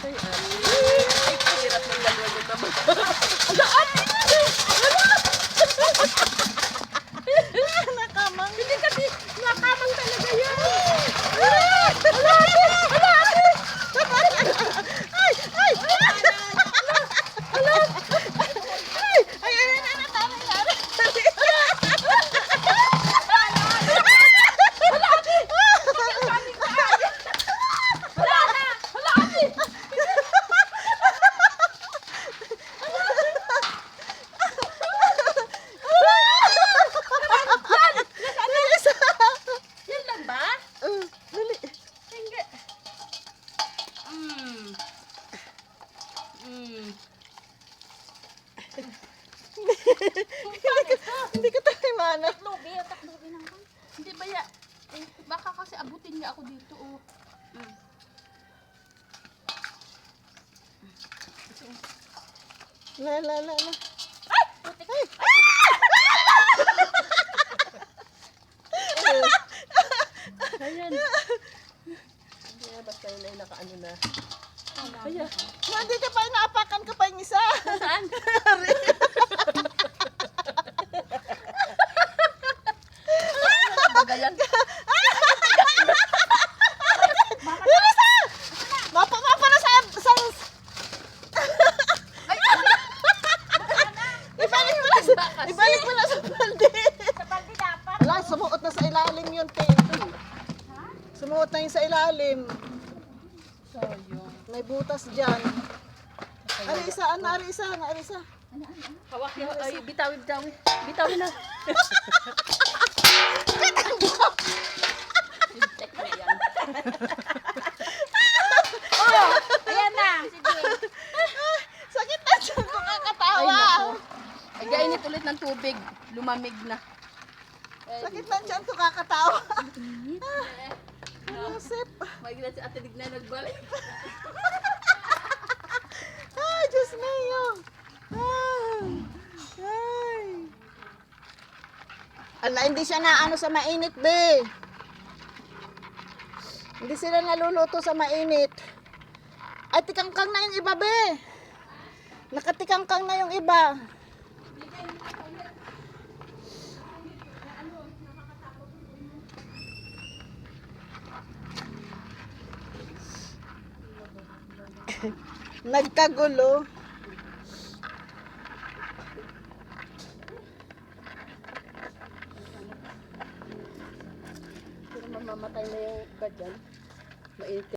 Ay, ay, hirap ng dalawa niyo naman. Ala, ate! Nakamang. Hindi kasi nakamang talaga yan. Yan lang ba? Dali. Hindi. Hindi ko tayo mana. Taklobi naman. Hindi ba ya? Eh, baka kasi abutin niya ako dito, oh. La. Ayan. Kaya basta yun ay nakaano na. Kaya. Hindi ka pa, inaapakan ka pa yung isa. Saan? Bagayan. Mapa na sa... Ibalik mo na sa balde. Sa balde dapat. Wala, sumuot na sa ilalim yun, te. Sumuot na yun sa ilalim. So, yung. May butas dyan. Arisa. Hawak niya. Ay, bitawi. Bitawi na. Check mo yan. Ayan na. Sige. Sakit na dyan ko Ay, kakatawa. nako. Ay, gainit ulit ng tubig. Lumamig na. Sakit na dyan ko kakatawa. Nasip. Magiging si Ate Digna nagbalik. Ay, Diyos mayo. Ay. Ala, hindi siya na ano sa mainit, be. Hindi sila naluluto sa mainit. Ay, tikangkang na yung iba, be. Nakatikangkang na yung iba. Nagkagulo.